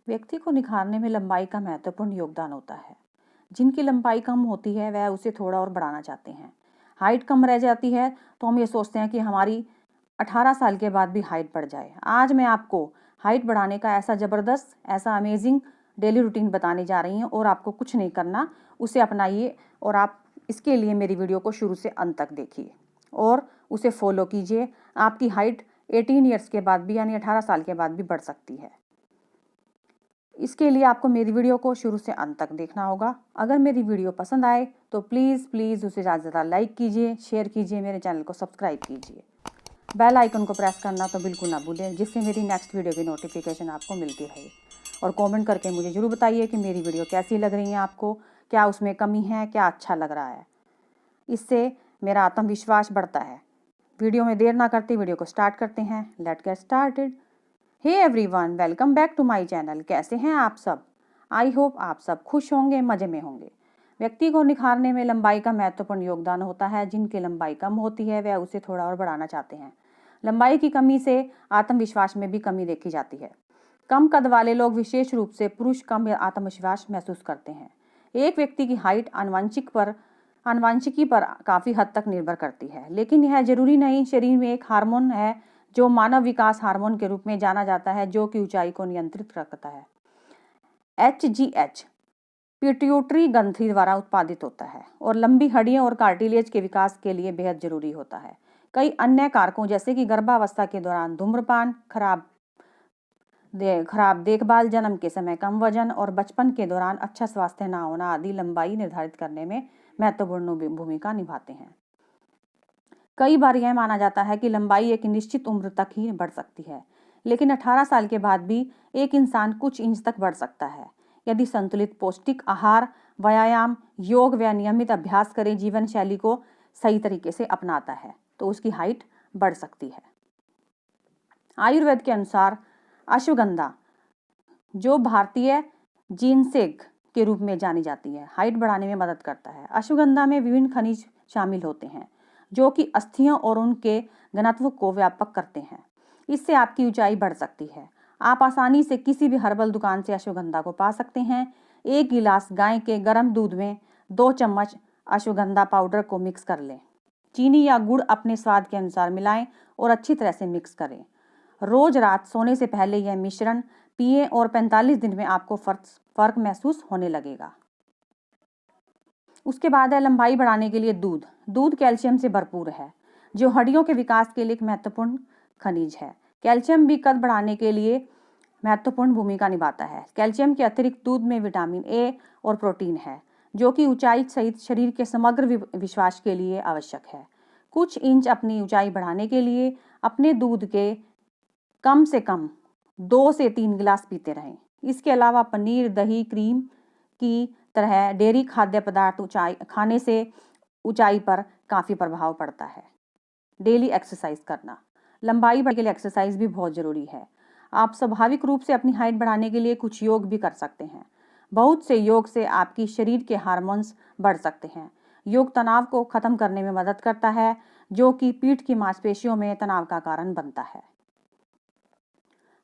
व्यक्ति को निखारने में लंबाई का महत्वपूर्ण योगदान होता है। जिनकी लंबाई कम होती है वह उसे थोड़ा और बढ़ाना चाहते हैं। हाइट कम रह जाती है तो हम ये सोचते हैं कि हमारी 18 साल के बाद भी हाइट बढ़ जाए। आज मैं आपको हाइट बढ़ाने का ऐसा ज़बरदस्त, ऐसा अमेजिंग डेली रूटीन बताने जा रही हूँ और आपको कुछ नहीं करना, उसे अपनाइए और आप इसके लिए मेरी वीडियो को शुरू से अंत तक देखिए और उसे फॉलो कीजिए। आपकी हाइट 18 ईयर्स के बाद भी यानी 18 साल के बाद भी बढ़ सकती है। इसके लिए आपको मेरी वीडियो को शुरू से अंत तक देखना होगा। अगर मेरी वीडियो पसंद आए तो प्लीज़ उसे ज़्यादा से ज़्यादा लाइक कीजिए, शेयर कीजिए, मेरे चैनल को सब्सक्राइब कीजिए। बेल आइकन को प्रेस करना तो बिल्कुल ना भूलें, जिससे मेरी नेक्स्ट वीडियो की नोटिफिकेशन आपको मिलती रहे। और कमेंट करके मुझे ज़रूर बताइए कि मेरी वीडियो कैसी लग रही है आपको, क्या उसमें कमी है, क्या अच्छा लग रहा है। इससे मेरा आत्मविश्वास बढ़ता है। वीडियो में देर ना करते वीडियो को स्टार्ट करते हैं। Let's get started. Hey everyone, welcome back to my channel. कैसे हैं आप सब? आई होप आप सब खुश होंगे, मज़े में होंगे। व्यक्ति को निखारने में लंबाई का महत्वपूर्ण योगदान होता है। जिनकी लंबाई कम होती है वह उसे थोड़ा और बढ़ाना चाहते हैं। लंबाई की कमी से आत्मविश्वास में भी कमी देखी जाती है। कम कद वाले लोग, विशेष रूप से पुरुष, कम आत्मविश्वास महसूस करते हैं। एक व्यक्ति की हाइट आनुवंशिकी पर काफ़ी हद तक निर्भर करती है, लेकिन यह जरूरी नहीं। शरीर में एक हार्मोन है जो मानव विकास हार्मोन के रूप में जाना जाता है, जो कि ऊंचाई को नियंत्रित रखता है। HGH पिट्यूटरी ग्रंथि द्वारा उत्पादित होता है और लंबी हड्डियों और कार्टिलेज के विकास के लिए बेहद जरूरी होता है। कई अन्य कारकों जैसे कि गर्भावस्था के दौरान धूम्रपान, खराब देखभाल, जन्म के समय कम वजन और बचपन के दौरान अच्छा स्वास्थ्य न होना आदि लंबाई निर्धारित करने में महत्वपूर्ण भूमिका निभाते हैं। कई बार यह माना जाता है कि लंबाई एक निश्चित उम्र तक ही बढ़ सकती है, लेकिन 18 साल के बाद भी एक इंसान कुछ इंच तक बढ़ सकता है। यदि संतुलित पौष्टिक आहार, व्यायाम, योग व नियमित अभ्यास करे, जीवन शैली को सही तरीके से अपनाता है तो उसकी हाइट बढ़ सकती है। आयुर्वेद के अनुसार अश्वगंधा, जो भारतीय जिनसेग के रूप में जानी जाती है, हाइट बढ़ाने में मदद करता है। अश्वगंधा में विभिन्न खनिज शामिल होते हैं जो कि अस्थियों और उनके घनत्व को व्यापक करते हैं। इससे आपकी ऊंचाई बढ़ सकती है। आप आसानी से किसी भी हर्बल दुकान से अश्वगंधा को पा सकते हैं। एक गिलास गाय के गर्म दूध में 2 चम्मच अश्वगंधा पाउडर को मिक्स कर लें। चीनी या गुड़ अपने स्वाद के अनुसार मिलाएं और अच्छी तरह से मिक्स करें। रोज रात सोने से पहले यह मिश्रण पिएं और 45 दिन में आपको फर्क महसूस होने लगेगा। उसके बाद है लंबाई बढ़ाने के लिए दूध कैल्शियम से भरपूर है, जो हड्डियों के विकास के लिए एक महत्वपूर्ण खनिज है। कैल्शियम भी कद बढ़ाने के लिए महत्वपूर्ण भूमिका निभाता है। कैल्शियम के अतिरिक्त दूध में विटामिन ए और प्रोटीन है, जो कि ऊंचाई सहित शरीर के समग्र विकास के लिए आवश्यक है। कुछ इंच अपनी ऊंचाई बढ़ाने के लिए अपने दूध के कम से कम 2 से 3 गिलास पीते रहें। इसके अलावा पनीर, दही, क्रीम की तरह डेयरी खाद्य पदार्थ खाने से ऊंचाई पर काफ़ी प्रभाव पड़ता है। डेली एक्सरसाइज करना, लंबाई बढ़ाने के लिए एक्सरसाइज भी बहुत ज़रूरी है। आप स्वाभाविक रूप से अपनी हाइट बढ़ाने के लिए कुछ योग भी कर सकते हैं। बहुत से योग से आपकी शरीर के हार्मोन्स बढ़ सकते हैं। योग तनाव को खत्म करने में मदद करता है, जो कि पीठ की मांसपेशियों में तनाव का कारण बनता है।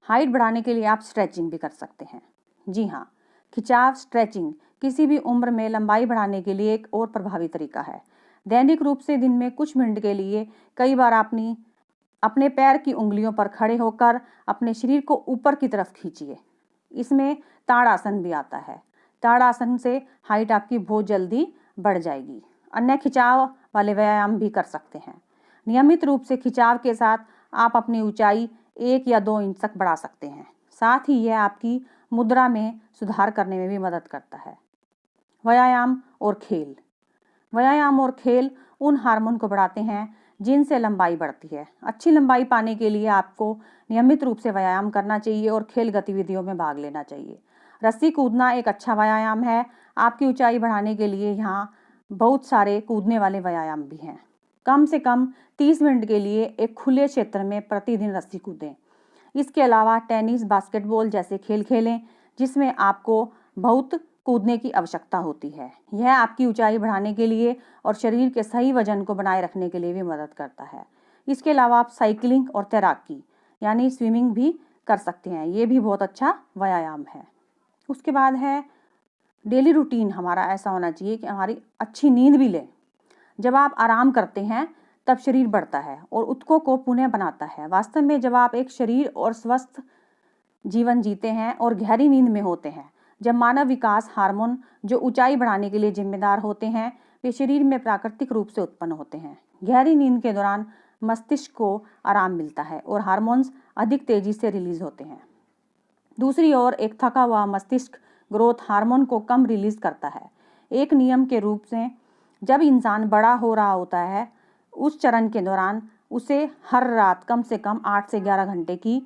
हाइट बढ़ाने के लिए आप स्ट्रेचिंग भी कर सकते हैं। जी हाँ, खिंचाव स्ट्रेचिंग किसी भी उम्र में लंबाई बढ़ाने के लिए एक और प्रभावी तरीका है। दैनिक रूप से दिन में कुछ मिनट के लिए कई बार अपने पैर की उंगलियों पर खड़े होकर अपने शरीर को ऊपर की तरफ खींचिए। इसमें ताड़ासन भी आता है। ताड़ासन से हाइट आपकी बहुत जल्दी बढ़ जाएगी। अन्य खिंचाव वाले व्यायाम भी कर सकते हैं। नियमित रूप से खिंचाव के साथ आप अपनी ऊंचाई 1 या 2 इंच तक बढ़ा सकते हैं। साथ ही यह आपकी मुद्रा में सुधार करने में भी मदद करता है। व्यायाम और खेल उन हार्मोन को बढ़ाते हैं जिनसे लंबाई बढ़ती है। अच्छी लंबाई पाने के लिए आपको नियमित रूप से व्यायाम करना चाहिए और खेल गतिविधियों में भाग लेना चाहिए। रस्सी कूदना एक अच्छा व्यायाम है। आपकी ऊंचाई बढ़ाने के लिए यहाँ बहुत सारे कूदने वाले व्यायाम भी हैं। कम से कम 30 मिनट के लिए एक खुले क्षेत्र में प्रतिदिन रस्सी कूदें। इसके अलावा टेनिस, बास्केटबॉल जैसे खेल खेलें जिसमें आपको बहुत कूदने की आवश्यकता होती है। यह आपकी ऊंचाई बढ़ाने के लिए और शरीर के सही वजन को बनाए रखने के लिए भी मदद करता है। इसके अलावा आप साइकिलिंग और तैराकी यानी स्विमिंग भी कर सकते हैं। ये भी बहुत अच्छा व्यायाम है। उसके बाद है डेली रूटीन हमारा ऐसा होना चाहिए कि हमारी अच्छी नींद भी लें। जब आप आराम करते हैं तब शरीर बढ़ता है और ऊतकों को पुनः बनाता है। वास्तव में जब आप एक शरीर और स्वस्थ जीवन जीते हैं और गहरी नींद में होते हैं, जब मानव विकास हार्मोन जो ऊंचाई बढ़ाने के लिए जिम्मेदार होते हैं वे शरीर में प्राकृतिक रूप से उत्पन्न होते हैं। गहरी नींद के दौरान मस्तिष्क को आराम मिलता है और हार्मोन्स अधिक तेजी से रिलीज होते हैं। दूसरी ओर एक थका हुआ मस्तिष्क ग्रोथ हार्मोन को कम रिलीज करता है। एक नियम के रूप से जब इंसान बड़ा हो रहा होता है उस चरण के दौरान उसे हर रात कम से कम 8 से 11 घंटे की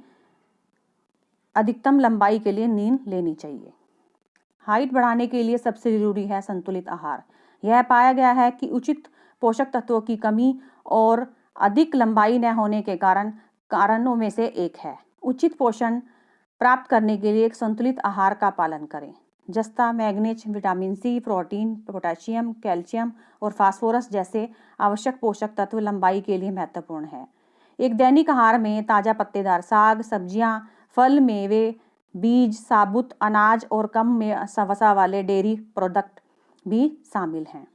अधिकतम लंबाई के लिए नींद लेनी चाहिए। हाइट बढ़ाने के लिए सबसे जरूरी है संतुलित आहार। यह पाया गया है कि उचित पोषक तत्वों की कमी और अधिक लंबाई न होने के कारणों में से एक है। उचित पोषण प्राप्त करने के लिए एक संतुलित आहार का पालन करें। जस्ता, manganese, vitamin C, protein, potassium, calcium और फास्फोरस जैसे आवश्यक पोषक तत्व लंबाई के लिए महत्वपूर्ण है। एक दैनिक आहार में ताज़ा पत्तेदार साग, सब्जियां, फल, मेवे, बीज, साबुत अनाज और कम में वसा वाले डेयरी प्रोडक्ट भी शामिल हैं।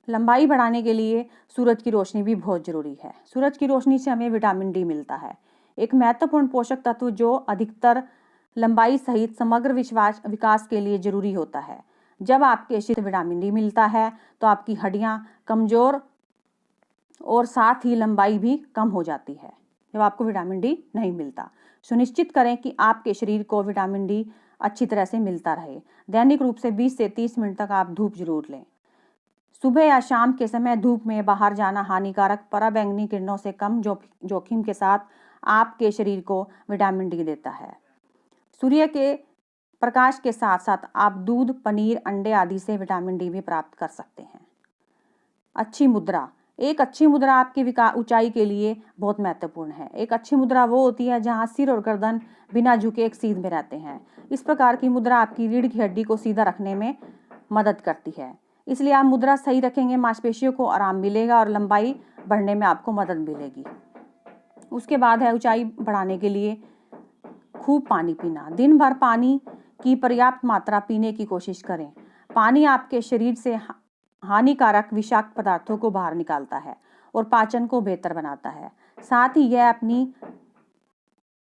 लंबाई बढ़ाने के लिए सूरज की रोशनी भी बहुत जरूरी है। सूरज की रोशनी से हमें विटामिन डी मिलता है, एक महत्वपूर्ण पोषक तत्व जो अधिकतर लंबाई सहित समग्र विकास के लिए जरूरी होता है। जब आपके शरीर विटामिन डी मिलता है तो आपकी हड्डियां कमजोर और साथ ही लंबाई भी कम हो जाती है जब आपको विटामिन डी नहीं मिलता। सुनिश्चित करें कि आपके शरीर को विटामिन डी अच्छी तरह से मिलता रहे। दैनिक रूप से 20 से 30 मिनट तक आप धूप जरूर लें। सुबह या शाम के समय धूप में बाहर जाना हानिकारक पराबैंगनी किरणों से कम जोखिम के साथ आपके शरीर को विटामिन डी देता है। सूर्य के प्रकाश के साथ साथ आप दूध, पनीर, अंडे आदि से विटामिन डी भी प्राप्त कर सकते हैं। अच्छी मुद्रा। एक अच्छी मुद्रा आपकी ऊंचाई के लिए बहुत महत्वपूर्ण है। एक अच्छी मुद्रा वो होती है जहां सिर और गर्दन बिना झुके एक सीध में रहते हैं। इस प्रकार की मुद्रा आपकी रीढ़ की हड्डी को सीधा रखने में मदद करती है। इसलिए आप मुद्रा सही रखेंगे, मांसपेशियों को आराम मिलेगा और लंबाई बढ़ने में आपको मदद मिलेगी। उसके बाद है ऊंचाई बढ़ाने के लिए खूब पानी पीना। दिन भर पानी की पर्याप्त मात्रा पीने की कोशिश करें। पानी आपके शरीर से हानिकारक विषाक्त पदार्थों को बाहर निकालता है और पाचन को बेहतर बनाता है। साथ ही यह अपनी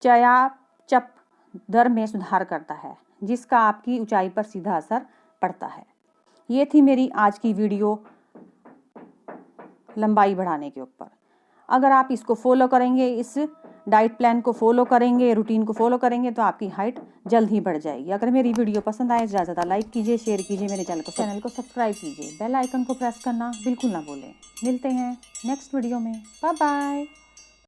चयापचय दर में सुधार करता है जिसका आपकी ऊंचाई पर सीधा असर पड़ता है। ये थी मेरी आज की वीडियो लंबाई बढ़ाने के ऊपर। अगर आप इसको फॉलो करेंगे, इस डाइट प्लान को फॉलो करेंगे, रूटीन को फॉलो करेंगे तो आपकी हाइट जल्द ही बढ़ जाएगी। अगर मेरी वीडियो पसंद आए ज़्यादा लाइक कीजिए, शेयर कीजिए, मेरे चैनल को सब्सक्राइब कीजिए, बेल आइकन को प्रेस करना बिल्कुल ना भूलें। मिलते हैं नेक्स्ट वीडियो में। Bye bye.